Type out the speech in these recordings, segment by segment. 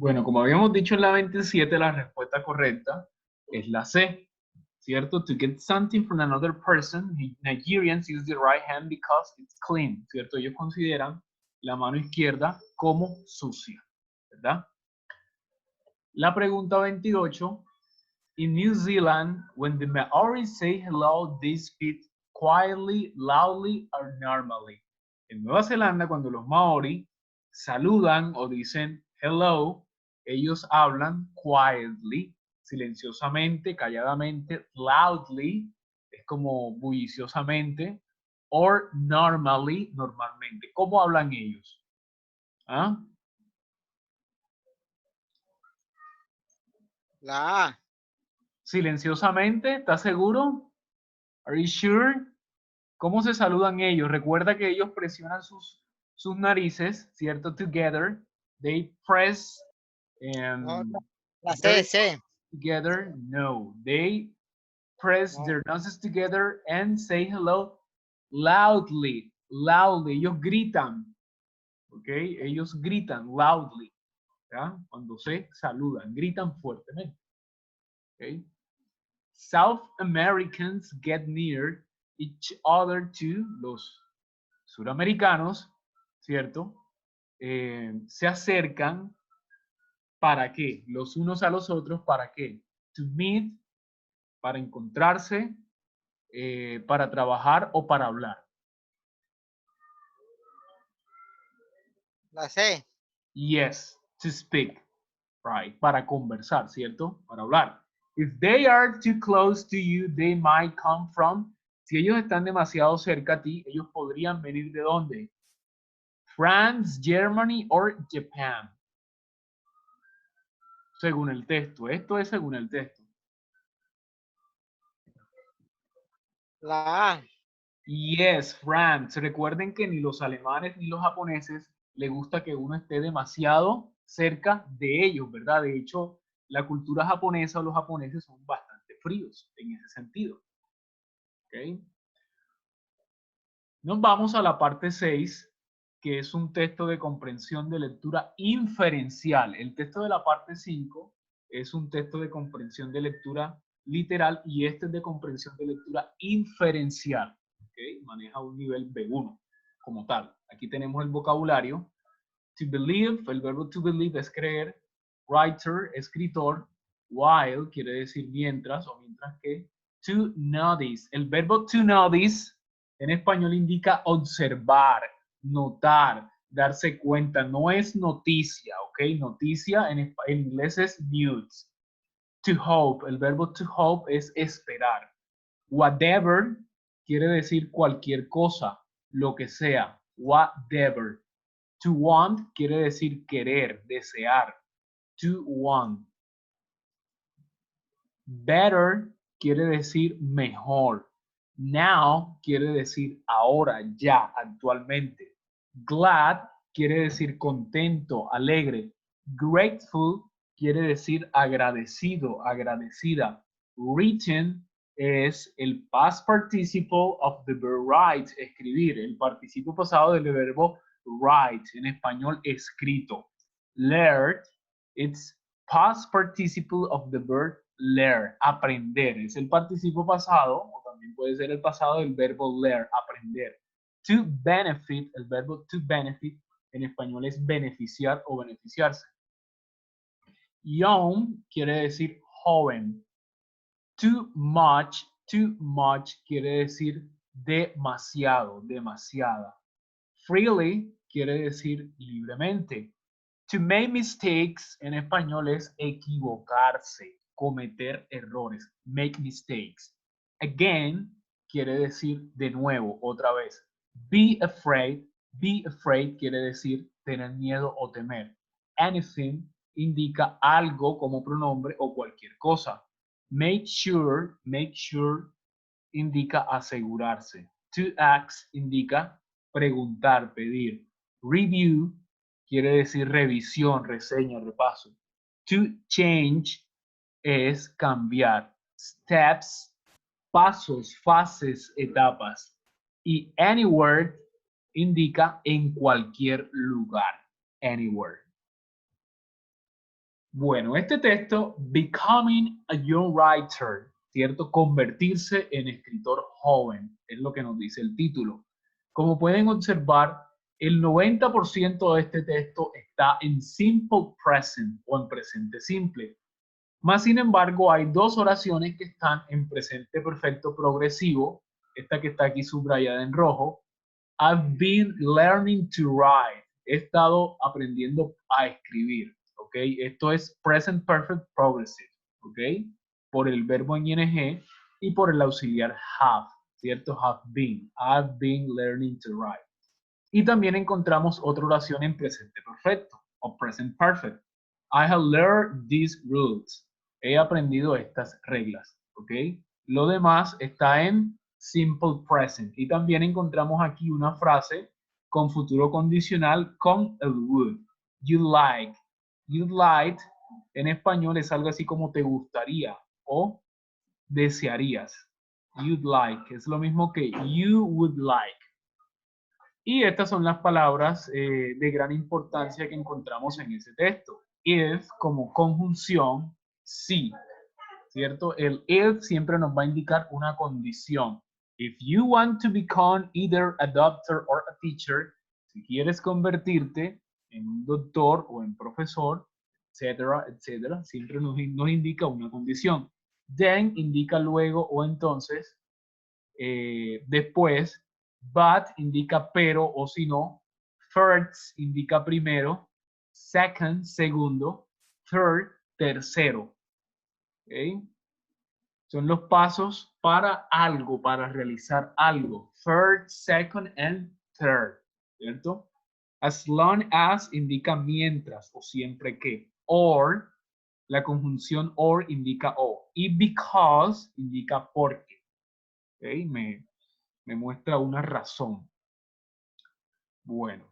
Bueno, como habíamos dicho en la 27, la respuesta correcta es la C, ¿cierto? To get something from another person, Nigerians use the right hand because it's clean, ¿cierto? Ellos consideran la mano izquierda como sucia, ¿verdad? La pregunta 28. In New Zealand, when the Maoris say hello, they speak quietly, loudly, or normally. En Nueva Zelanda, cuando los Maori saludan o dicen hello, ellos hablan quietly, silenciosamente, calladamente, loudly, es como bulliciosamente, or normally, normalmente. ¿Cómo hablan ellos? ¿Ah? La A. Silenciosamente, ¿estás seguro? Are you sure? ¿Cómo se saludan ellos? Recuerda que ellos presionan sus narices, ¿cierto? Together. They press No, la very C, C. together. No. They press No, their noses together and say hello loudly. Loudly. Ellos gritan. ¿Ok? Ellos gritan loudly. ¿Ya? Cuando se saludan. Gritan fuertemente. ¿Ok? South Americans get near each other to los suramericanos, ¿cierto? Se acercan, ¿para qué? Los unos a los otros, ¿para qué? To meet, para encontrarse, para trabajar o para hablar. la C. Yes, to speak, right? Para conversar, ¿cierto? Para hablar. If they are too close to you, they might come from. Si ellos están demasiado cerca a ti, ellos podrían venir de dónde? France, Germany or Japan. Según el texto. Esto es según el texto. La A. Yes, France. Recuerden que ni los alemanes ni los japoneses les gusta que uno esté demasiado cerca de ellos, ¿verdad? De hecho, la cultura japonesa o los japoneses son bastante fríos en ese sentido. ¿Ok? Nos vamos a la parte 6, que es un texto de comprensión de lectura inferencial. El texto de la parte 5 es un texto de comprensión de lectura literal y este es de comprensión de lectura inferencial. ¿Okay? Maneja un nivel B1 como tal. Aquí tenemos el vocabulario. To believe, el verbo to believe es creer. Writer, escritor. While quiere decir mientras o mientras que. To notice, el verbo to notice en español indica observar, notar, darse cuenta. No es noticia, ¿ok? Noticia en inglés es news. To hope, el verbo to hope es esperar. Whatever quiere decir cualquier cosa, lo que sea. Whatever. To want quiere decir querer, desear. To want. Better quiere decir mejor. Now quiere decir ahora, ya, actualmente. Glad quiere decir contento, alegre. Grateful quiere decir agradecido, agradecida. Written es el past participle of the verb write, escribir, el participio pasado del verbo write, en español escrito. Learned, it's past participle of the verb learn, aprender. Es el participio pasado, o también puede ser el pasado del verbo learn, aprender. To benefit, el verbo to benefit en español es beneficiar o beneficiarse. Young quiere decir joven. Too much quiere decir demasiado, demasiada. Freely quiere decir libremente. To make mistakes en español es equivocarse, cometer errores, make mistakes. Again quiere decir de nuevo, otra vez. Be afraid quiere decir tener miedo o temer. Anything indica algo como pronombre o cualquier cosa. Make sure indica asegurarse. To ask indica preguntar, pedir. Review quiere decir revisión, reseña, repaso. To change es cambiar. Steps, pasos, fases, etapas. Y anywhere indica en cualquier lugar. Anywhere. Bueno, este texto, Becoming a Young Writer, ¿cierto? Convertirse en escritor joven, es lo que nos dice el título. Como pueden observar, el 90% de este texto está en simple present o en presente simple. Más sin embargo, hay dos oraciones que están en presente perfecto progresivo, esta que está aquí subrayada en rojo. I've been learning to write. He estado aprendiendo a escribir, ¿ok? Esto es present perfect progressive, ¿ok? Por el verbo en ing y por el auxiliar have, ¿cierto? Have been. I've been learning to write. Y también encontramos otra oración en presente perfecto o present perfect. I have learned these rules. He aprendido estas reglas, ¿ok? Lo demás está en simple present. Y también encontramos aquí una frase con futuro condicional con el would. You'd like. You'd like en español es algo así como te gustaría o desearías. You'd like. Es lo mismo que you would like. Y estas son las palabras de gran importancia que encontramos en ese texto. If como conjunción, sí, ¿cierto? El if siempre nos va a indicar una condición. If you want to become either a doctor or a teacher, si quieres convertirte en un doctor o en profesor, etcétera, etcétera, siempre nos indica una condición. Then indica luego o entonces, después, but indica pero o si no, first indica primero, second, segundo, third, tercero. ¿Okay? Son los pasos para algo, para realizar algo. First, second, and third. ¿Cierto? As long as indica mientras o siempre que. Or, la conjunción or indica o. Y because indica porque. ¿Okay? Me muestra una razón. Bueno.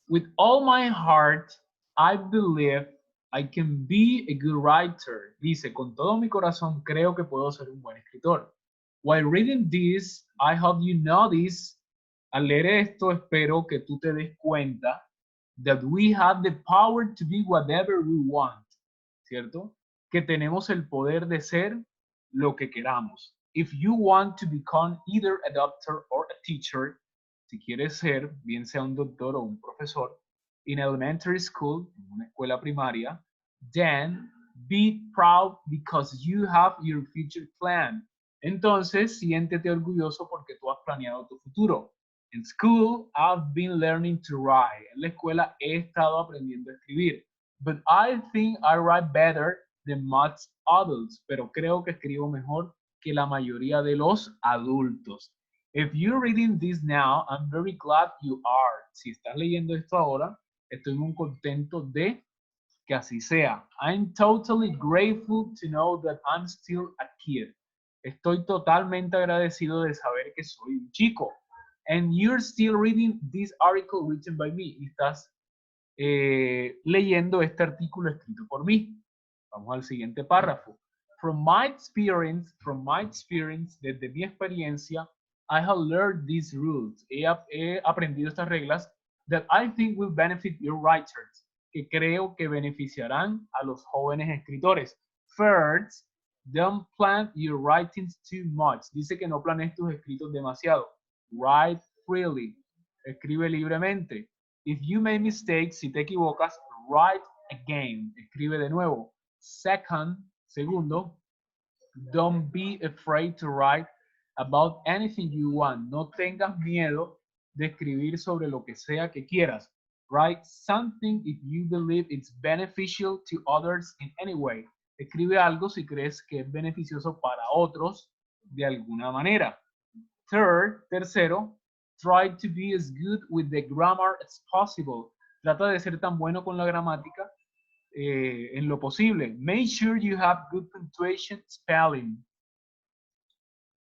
With all my heart, I believe I can be a good writer. Dice, con todo mi corazón creo que puedo ser un buen escritor. While reading this, I hope you notice, al leer esto, espero que tú te des cuenta that we have the power to be whatever we want. ¿Cierto? Que tenemos el poder de ser lo que queramos. If you want to become either a doctor or a teacher, si quieres ser, bien sea un doctor o un profesor, in elementary school, en una escuela primaria, then be proud because you have your future plan. Entonces, siéntete orgulloso porque tú has planeado tu futuro. In school, I've been learning to write. En la escuela he estado aprendiendo a escribir. But I think I write better than most adults. Pero creo que escribo mejor que la mayoría de los adultos. If you're reading this now, I'm very glad you are. Si estás leyendo esto ahora, estoy muy contento de que así sea. I'm totally grateful to know that I'm still a kid. Estoy totalmente agradecido de saber que soy un chico. And you're still reading this article written by me. Y estás leyendo este artículo escrito por mí. Vamos al siguiente párrafo. From my experience, desde mi experiencia, I have learned these rules. He aprendido estas reglas that I think will benefit your writers, que creo que beneficiarán a los jóvenes escritores. First, don't plan your writings too much. Dice que no planees tus escritos demasiado. Write freely. Escribe libremente. If you make mistakes, si te equivocas, write again. Escribe de nuevo. Second, segundo, don't be afraid to write about anything you want. No tengas miedo de escribir sobre lo que sea que quieras. Write something if you believe it's beneficial to others in any way. Escribe algo si crees que es beneficioso para otros de alguna manera. Third, tercero, try to be as good with the grammar as possible. Trata de ser tan bueno con la gramática en lo posible. Make sure you have good punctuation, spelling.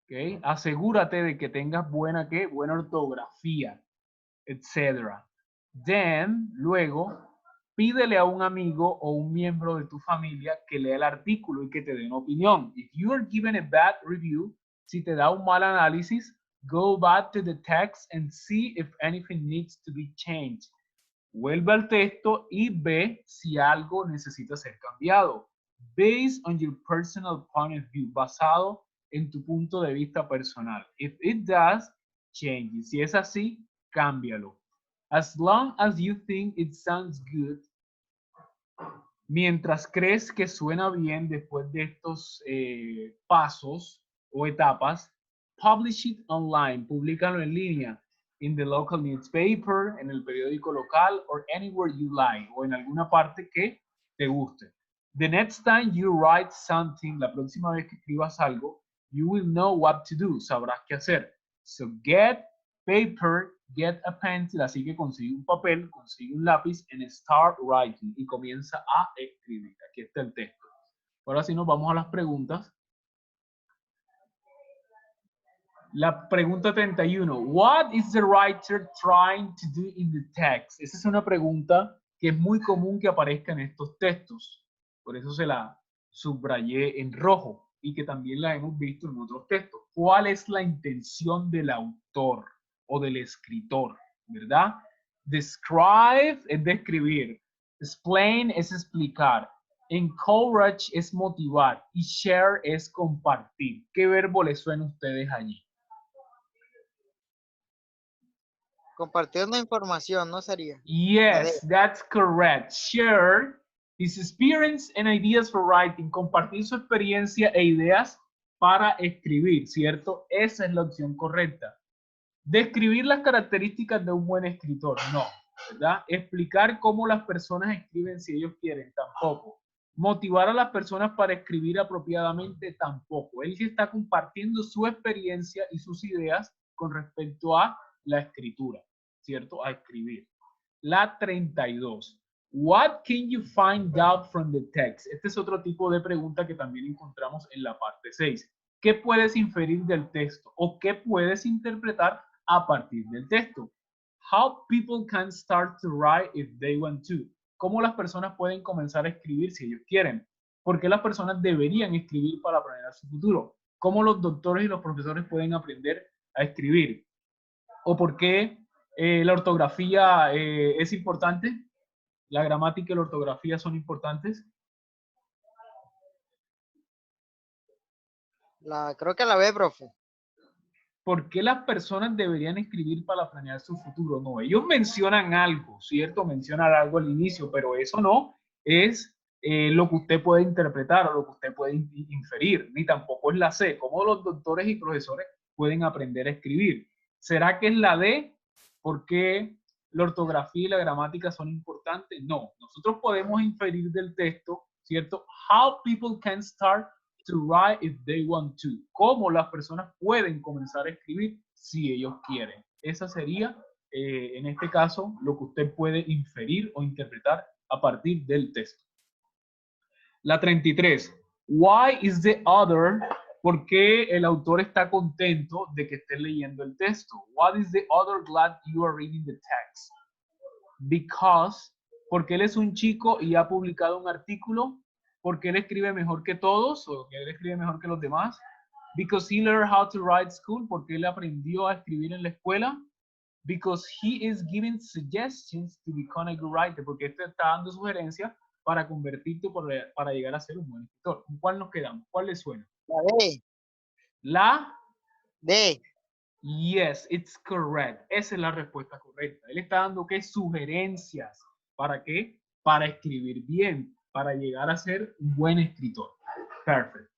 Okay. Asegúrate de que tengas buena ortografía, etc. Then, luego, pídele a un amigo o un miembro de tu familia que lea el artículo y que te dé una opinión. If you are given a bad review, si te da un mal análisis, go back to the text and see if anything needs to be changed. vuelve al texto y ve si algo necesita ser cambiado. Based on your personal point of view, basado en tu punto de vista personal. If it does, change it. Si es así, cámbialo. As long as you think it sounds good, mientras crees que suena bien después de estos pasos o etapas, publish it online, públicalo en línea, in the local newspaper, en el periódico local, or anywhere you like, o en alguna parte que te guste. The next time you write something, la próxima vez que escribas algo, you will know what to do, sabrás qué hacer. So get paper, get a pencil, así que consigue un papel, consigue un lápiz, and start writing, y comienza a escribir. Aquí está el texto. Ahora sí nos vamos a las preguntas. La pregunta 31. What is the writer trying to do in the text? Esa es una pregunta que es muy común que aparezca en estos textos. Por eso se la subrayé en rojo y que también la hemos visto en otros textos. ¿Cuál es la intención del autor o del escritor? ¿Verdad? Describe es describir. Explain es explicar. Encourage es motivar. Y share es compartir. ¿Qué verbo les suena a ustedes allí? Compartiendo información, ¿no sería? Yes, that's correct. Share his experience and ideas for writing. Compartir su experiencia e ideas para escribir, ¿cierto? Esa es la opción correcta. Describir las características de un buen escritor, no, ¿verdad? Explicar cómo las personas escriben si ellos quieren, tampoco. Motivar a las personas para escribir apropiadamente, tampoco. Él sí está compartiendo su experiencia y sus ideas con respecto a la escritura, ¿cierto? A escribir. La 32. What can you find out from the text? Este es otro tipo de pregunta que también encontramos en la parte 6. ¿Qué puedes inferir del texto? ¿O qué puedes interpretar a partir del texto? How people can start to write if they want to. ¿Cómo las personas pueden comenzar a escribir si ellos quieren? ¿Por qué las personas deberían escribir para planear su futuro? ¿Cómo los doctores y los profesores pueden aprender a escribir? ¿O por qué la ortografía es importante? ¿La gramática y la ortografía son importantes? Creo que la ve, profe. ¿Por qué las personas deberían escribir para planear su futuro? No, ellos mencionan algo, ¿cierto? Mencionan algo al inicio, pero eso no es lo que usted puede interpretar o lo que usted puede inferir, ni tampoco es la C. ¿Cómo los doctores y profesores pueden aprender a escribir? ¿Será que es la D? ¿Por qué la ortografía y la gramática son importantes? No, nosotros podemos inferir del texto, ¿cierto? How people can start to write if they want to. Cómo las personas pueden comenzar a escribir si ellos quieren. Esa sería, en este caso, lo que usted puede inferir o interpretar a partir del texto. La 33. Why is the author? ¿Por qué el autor está contento de que esté leyendo el texto? What is the author glad you are reading the text? Because, porque él es un chico y ha publicado un artículo. Porque él escribe mejor que todos o que él escribe mejor que los demás. Because he learned how to write school, porque él aprendió a escribir en la escuela. Because he is giving suggestions to become a good writer, porque este está dando sugerencias para convertirte, para llegar a ser un buen escritor. ¿Con cuál nos quedamos? ¿Cuál le suena? La D. La D. Yes, it's correct. Esa es la respuesta correcta. Él está dando ¿qué? Sugerencias. ¿Para qué? Para escribir bien, para llegar a ser un buen escritor. Perfect.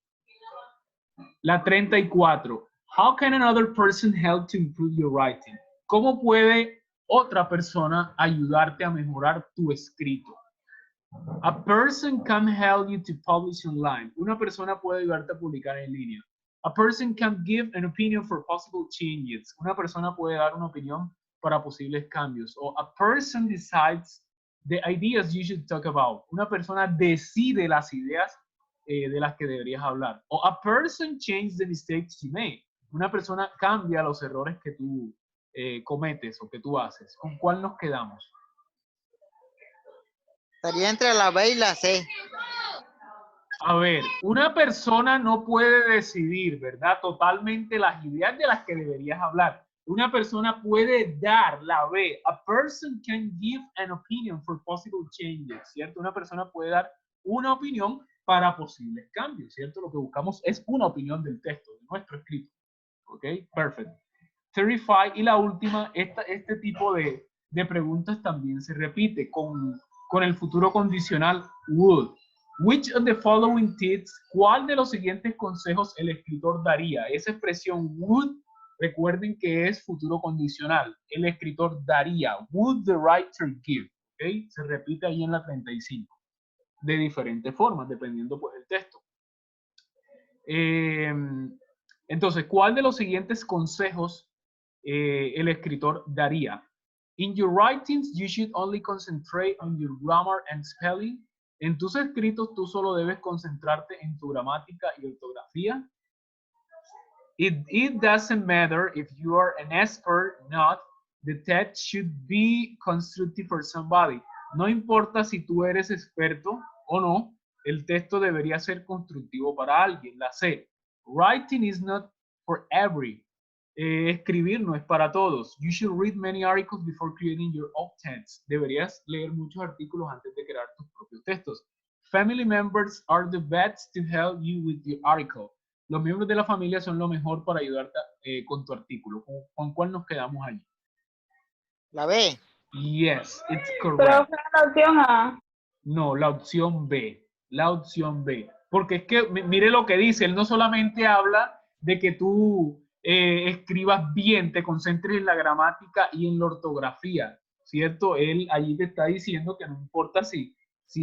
La 34. How can another person help to improve your writing? ¿Cómo puede otra persona ayudarte a mejorar tu escrito? A person can help you to publish online. Una persona puede ayudarte a publicar en línea. A person can give an opinion for possible changes. Una persona puede dar una opinión para posibles cambios. O a person decides the ideas you should talk about. Una persona decide las ideas de las que deberías hablar. O a person changes the mistakes you made. Una persona cambia los errores que tú cometes o que tú haces. ¿Con cuál nos quedamos? Estaría entre la B y la C. A ver, una persona no puede decidir, ¿verdad? Totalmente las ideas de las que deberías hablar, Una persona puede dar, la B. A person can give an opinion for possible changes, ¿cierto? Una persona puede dar una opinión para posibles cambios, ¿cierto? Lo que buscamos es una opinión del texto, de nuestro escrito. ¿Ok? Perfect. 35. Y la última, este tipo de preguntas también se repite con el futuro condicional would. Which of the following tips, ¿cuál de los siguientes consejos el escritor daría? Esa expresión would, recuerden que es futuro condicional. El escritor daría, would the writer give, ¿ok? Se repite ahí en la 35, de diferentes formas, dependiendo pues del texto. Entonces, ¿cuál de los siguientes consejos el escritor daría? In your writings, you should only concentrate on your grammar and spelling. En tus escritos, tú solo debes concentrarte en tu gramática y ortografía. It doesn't matter if you are an expert or not. The text should be constructive for somebody. No importa si tú eres experto o no, el texto debería ser constructivo para alguien. La C. Writing is not for every. Escribir no es para todos. You should read many articles before creating your own text. Deberías leer muchos artículos antes de crear tus propios textos. Family members are the best to help you with your article. Los miembros de la familia son lo mejor para ayudarte con tu artículo. ¿Con cuál nos quedamos allí? La B. Yes, it's correct. Pero fue la opción A. No, la opción B. La opción B. Porque es que, mire lo que dice, él no solamente habla de que tú escribas bien, te concentres en la gramática y en la ortografía, ¿cierto? Él allí te está diciendo que no importa si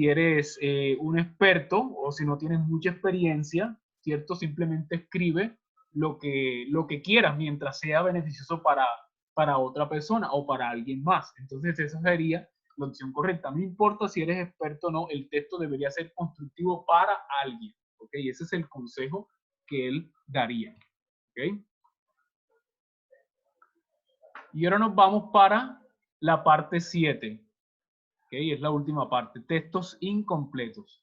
eres un experto o si no tienes mucha experiencia, ¿cierto? Simplemente escribe lo que quieras mientras sea beneficioso para otra persona o para alguien más. Entonces esa sería la opción correcta. No importa si eres experto o no, el texto debería ser constructivo para alguien. ¿Ok? Ese es el consejo que él daría. ¿Ok? Y ahora nos vamos para la parte 7. ¿Ok? Es la última parte. Textos incompletos.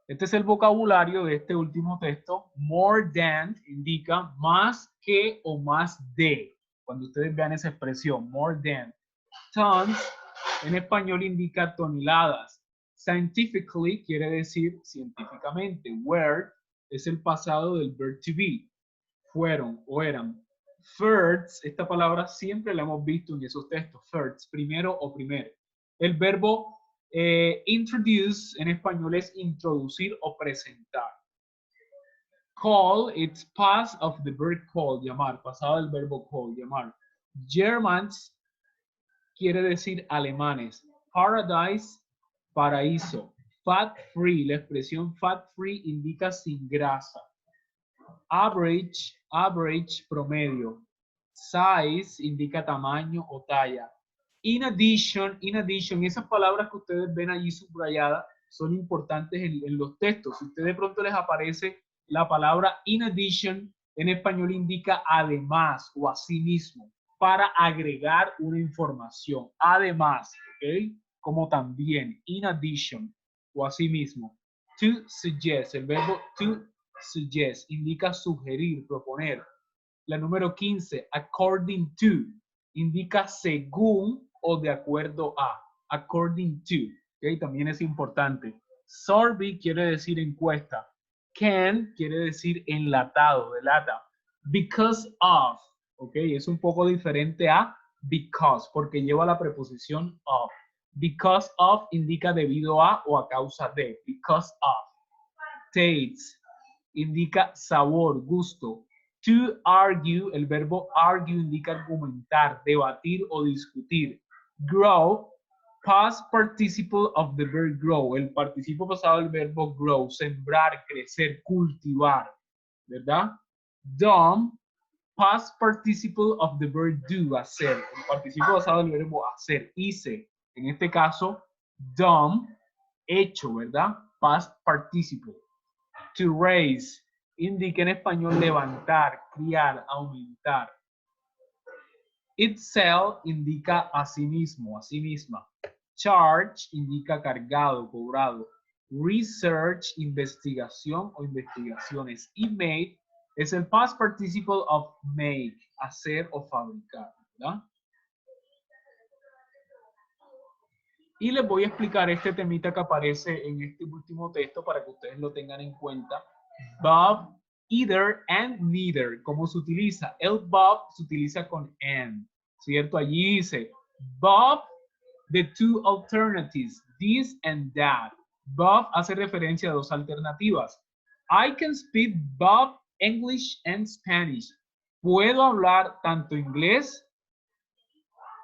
Este es el vocabulario de este último texto. More than indica más que o más de. Cuando ustedes vean esa expresión, more than. Tons en español indica toneladas. Scientifically quiere decir científicamente. Were es el pasado del verb to be. Fueron o eran. First, esta palabra siempre la hemos visto en esos textos. First, primero o primero. El verbo introduce en español es introducir o presentar. Call, it's past of the verb call, llamar, pasado del verbo call, llamar. Germans quiere decir alemanes. Paradise, paraíso. Fat free, la expresión fat free indica sin grasa. Average, average, promedio. Size indica tamaño o talla. In addition, esas palabras que ustedes ven allí subrayadas son importantes en los textos. Si a ustedes de pronto les aparece la palabra in addition, en español indica además o asimismo, para agregar una información. Además, ¿ok? Como también, in addition o asimismo. To suggest, el verbo to suggest indica sugerir, proponer. La número 15, according to, indica según o de acuerdo a. According to, ¿ok? También es importante. Survey quiere decir encuesta. Can quiere decir enlatado, de lata. Because of, ¿ok? Es un poco diferente a because, porque lleva la preposición of. Because of indica debido a o a causa de. Because of. Tastes indica sabor, gusto. To argue, el verbo argue indica argumentar, debatir o discutir. Grow, past participle of the verb grow, el participo pasado del verbo grow, sembrar, crecer, cultivar, ¿verdad? Dumb, past participle of the verb do, hacer, el participo pasado del verbo hacer, hice, en este caso, dumb, hecho, ¿verdad? Past participle. To raise, indica en español levantar, criar, aumentar. Itself indica a sí mismo, a sí misma. Charge indica cargado, cobrado. Research, investigación o investigaciones. Y made Es el past participle of make, hacer o fabricar, ¿verdad? Y les voy a explicar este temita que aparece en este último texto para que ustedes lo tengan en cuenta. Bob, either and neither. ¿Cómo se utiliza? El Bob se utiliza con and, ¿cierto? Allí dice Bob, the two alternatives, this and that. Bob hace referencia a dos alternativas. I can speak Bob English and Spanish. Puedo hablar tanto inglés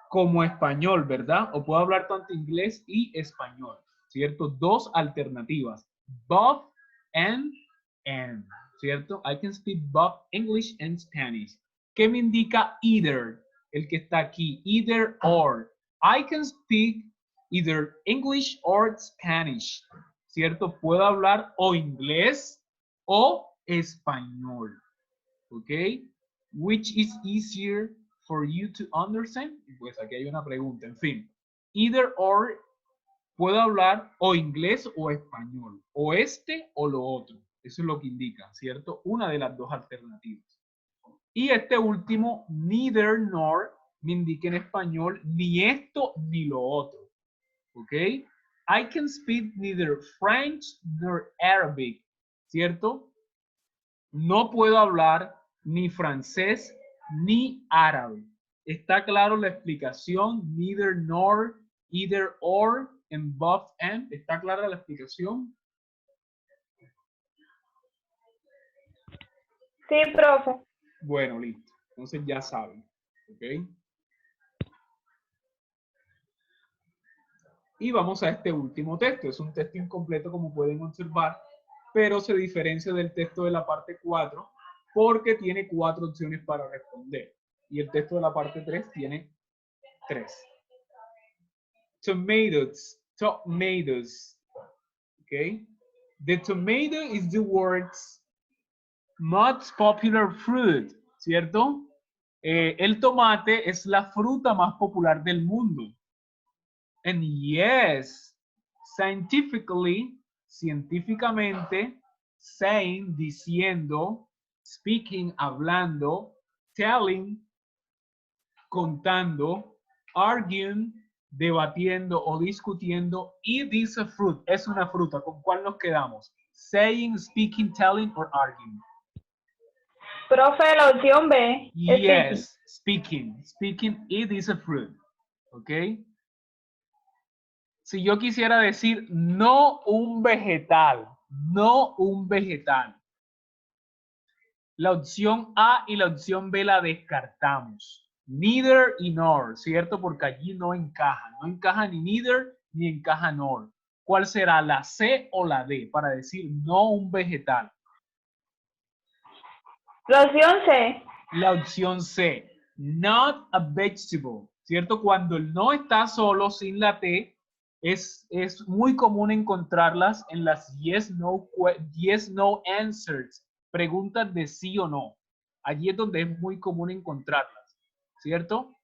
como español, ¿verdad? O puedo hablar tanto inglés y español, ¿cierto? Dos alternativas, both and, ¿cierto? I can speak both English and Spanish. ¿Qué me indica either? El que está aquí, either or. I can speak either English or Spanish, ¿cierto? Puedo hablar o inglés o español, ¿ok? Which is easier for you to understand? Pues aquí hay una pregunta, en fin. Either or, puedo hablar o inglés o español, o este o lo otro. Eso es lo que indica, ¿cierto? Una de las dos alternativas. Y este último, neither nor, me indica en español ni esto ni lo otro. ¿Ok? I can speak neither French nor Arabic, ¿cierto? No puedo hablar ni francés ni árabe. ¿Está claro la explicación? Neither nor, either or, and both and. ¿Está clara la explicación? Sí, profe. Bueno, listo. Entonces ya saben. ¿Ok? Y vamos a este último texto. Es un texto incompleto, como pueden observar, pero se diferencia del texto de la parte 4 porque tiene 4 opciones para responder. Y el texto de la parte 3 tiene 3. Tomatoes, tomatoes, okay? The tomato is the world's most popular fruit, ¿cierto? El tomate es la fruta más popular del mundo. And yes, scientifically, científicamente, saying, diciendo, speaking, hablando, telling, contando, arguing, debatiendo o discutiendo, it is a fruit, es una fruta. ¿Con cuál nos quedamos? Saying, speaking, telling or arguing. Profe, la opción B. Yes, speaking, it is a fruit. ¿Ok? Si yo quisiera decir no un vegetal, no un vegetal. La opción A y la opción B la descartamos. Neither y nor, ¿cierto? Porque allí no encaja. No encaja ni neither ni encaja nor. ¿Cuál será, la C o la D para decir no un vegetal? La opción C. La opción C, not a vegetable, ¿cierto? Cuando el no está solo, sin la T, es muy común encontrarlas en las yes, no answers, preguntas de sí o no. Allí es donde es muy común encontrarlas, ¿cierto?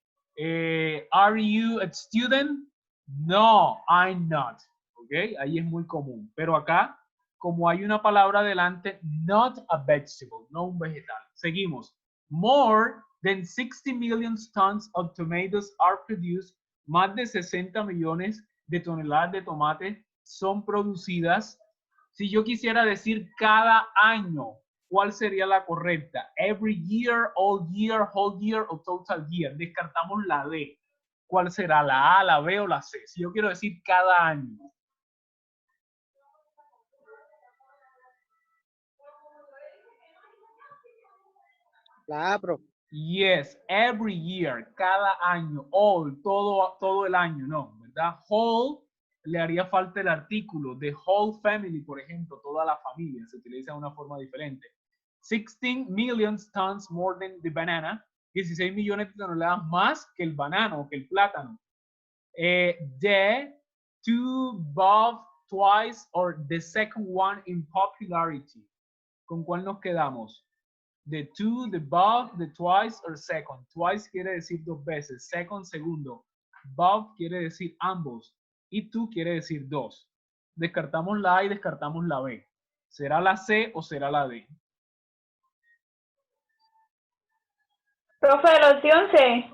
Are you a student? No, I'm not. ¿Ok? Ahí es muy común. Pero acá, como hay una palabra adelante, not a vegetable, no un vegetal. Seguimos. More than 60 million tons of tomatoes are produced. Más de 60 millones de toneladas de tomate son producidas. Si yo quisiera decir cada año, ¿cuál sería la correcta? Every year, all year, whole year o total year. Descartamos la D. ¿Cuál será? ¿La A, la B o la C? Si yo quiero decir cada año. La A, profe. Yes, every year, cada año, all, todo el año, no, ¿verdad? Whole, le haría falta el artículo, the whole family, por ejemplo, toda la familia, se utiliza de una forma diferente. 16 million tons more than the banana, 16 millones de toneladas más que el banano, que el plátano. The two, both, twice, or the second one in popularity. ¿Con cuál nos quedamos? The two, the both, the twice or second. Twice quiere decir dos veces. Second, segundo. Both quiere decir ambos. Y two quiere decir dos. Descartamos la A y descartamos la B. ¿Será la C o será la D? Profe, la opción C.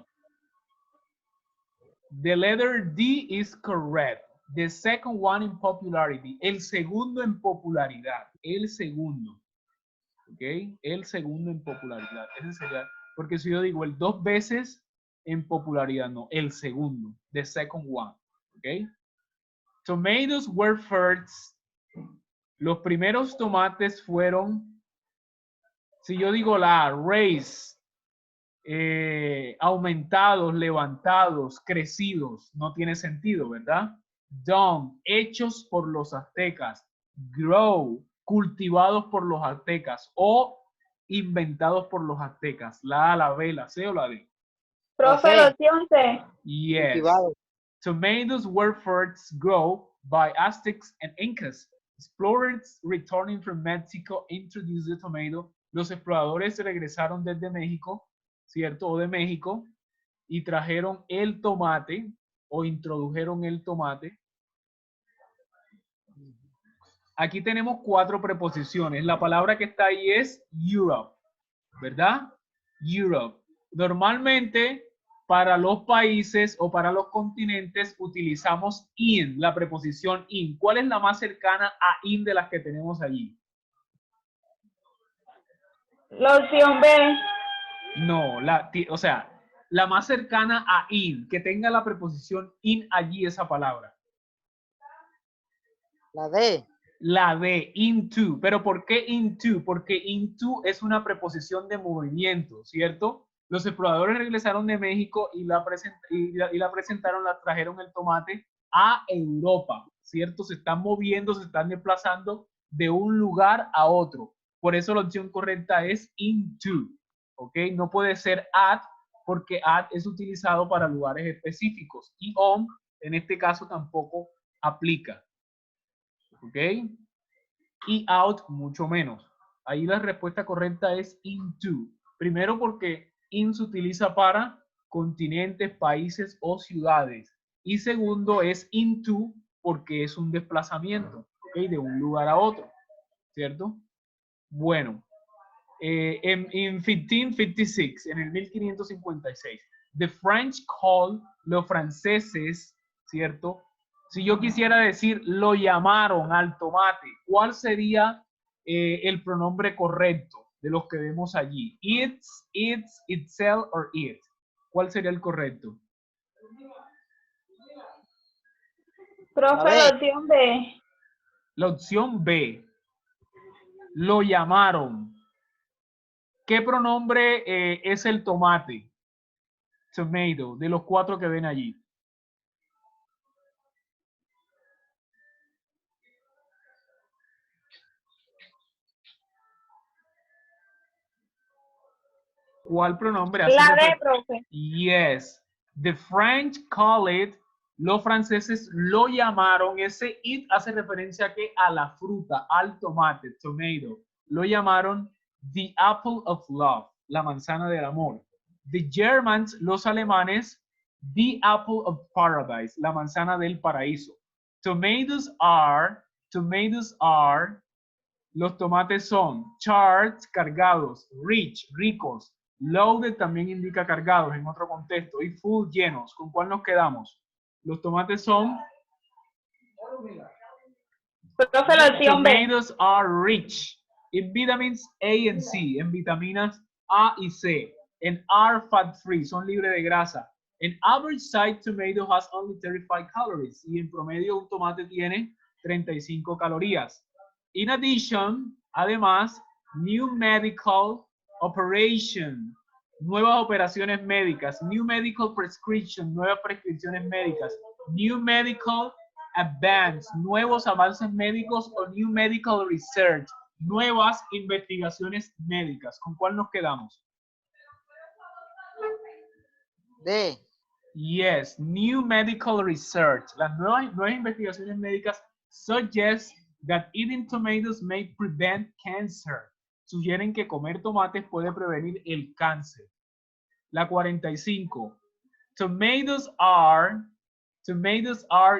The letter D is correct. The second one in popularity. El segundo en popularidad. El segundo. ¿Ok? El segundo en popularidad. Ese sería, porque si yo digo el dos veces en popularidad, no. El segundo. The second one. ¿Ok? Tomatoes were first. Los primeros tomates fueron, si yo digo la raised, aumentados, levantados, crecidos, no tiene sentido, ¿verdad? Done, hechos por los aztecas. Grow, cultivados por los aztecas o inventados por los aztecas. La A, la B, la C o la D. Profe, la opción C. Yes. Cultivado. Tomatoes were first grown by Aztecs and Incas. Explorers returning from Mexico introduced the tomato. Los exploradores regresaron desde México, ¿cierto? O de México, y trajeron el tomate o introdujeron el tomate. Aquí tenemos 4 preposiciones. La palabra que está ahí es Europe, ¿verdad? Europe. Normalmente, para los países o para los continentes utilizamos in, la preposición in. ¿Cuál es la más cercana a in de las que tenemos allí? La opción B. No, o sea, la más cercana a in, que tenga la preposición in allí esa palabra. La D. La D, into. ¿Pero por qué into? Porque into es una preposición de movimiento, ¿cierto? Los exploradores regresaron de México y la presentaron, la trajeron el tomate a Europa, ¿cierto? Se están moviendo, se están desplazando de un lugar a otro. Por eso la opción correcta es into, ¿ok? No puede ser at, porque at es utilizado para lugares específicos y on, en este caso, tampoco aplica. ¿Ok? Y out, mucho menos. Ahí la respuesta correcta es into. Primero porque in se utiliza para continentes, países o ciudades. Y segundo es into porque es un desplazamiento, ¿ok? De un lugar a otro, ¿cierto? Bueno, en 1556, en el 1556, the French called, los franceses, ¿cierto? Si yo quisiera decir, lo llamaron al tomate, ¿cuál sería el pronombre correcto de los que vemos allí? It's, itself, or it. ¿Cuál sería el correcto? Profe, la opción B. La opción B. Lo llamaron. ¿Qué pronombre es el tomate? Tomato, de los 4 que ven allí. ¿Cuál pronombre hace La D, referencia? profe. Yes. The French call it. Los franceses lo llamaron. Ese it hace referencia a que a la fruta, al tomate, tomato. Lo llamaron the apple of love, la manzana del amor. The Germans, los alemanes, the apple of paradise, la manzana del paraíso. Tomatoes are, los tomates son charged, cargados, rich, ricos, loaded también indica cargados en otro contexto y full, llenos. ¿Con cuál nos quedamos? Los tomates son Profe, la opción B. tomatoes are rich in vitamins A and C, en vitaminas A y C, and are fat free, son libres de grasa. An average size tomato has only 35 calories y en promedio un tomate tiene 35 calorías. In addition, además, new medical operation, nuevas operaciones médicas, new medical prescription, nuevas prescripciones médicas, new medical advance, nuevos avances médicos o new medical research, nuevas investigaciones médicas. ¿Con cuál nos quedamos? D. Yes, new medical research. Las nuevas investigaciones médicas suggest that eating tomatoes may prevent cancer. Sugieren que comer tomates puede prevenir el cáncer. La 45. Tomatoes are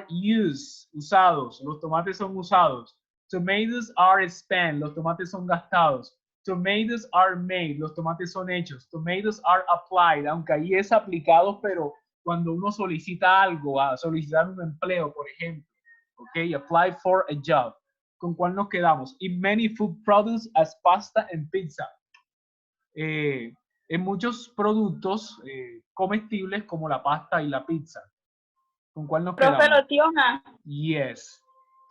used, usados. Los tomates son usados. Tomatoes are spent. Los tomates son gastados. Tomatoes are made. Los tomates son hechos. Tomatoes are applied. Aunque ahí es aplicado, pero cuando uno solicita algo, a solicitar un empleo, por ejemplo. Ok, apply for a job. ¿Con cuál nos quedamos? In many food products as pasta and pizza. En muchos productos comestibles como la pasta y la pizza. ¿Con cuál nos Profe, quedamos? la opción A. Yes.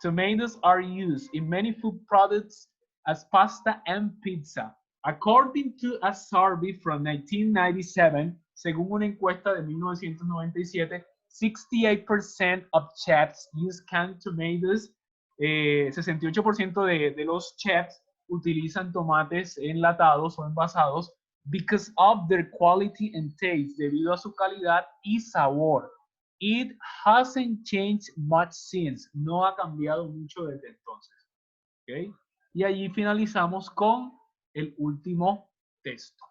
Tomatoes are used in many food products as pasta and pizza. According to a survey from 1997, según una encuesta de 1997, 68% of chefs use canned tomatoes. 68% de los chefs utilizan tomates enlatados o envasados because of their quality and taste, debido a su calidad y sabor. It hasn't changed much since. No ha cambiado mucho desde entonces. ¿Okay? Y allí finalizamos con el último texto.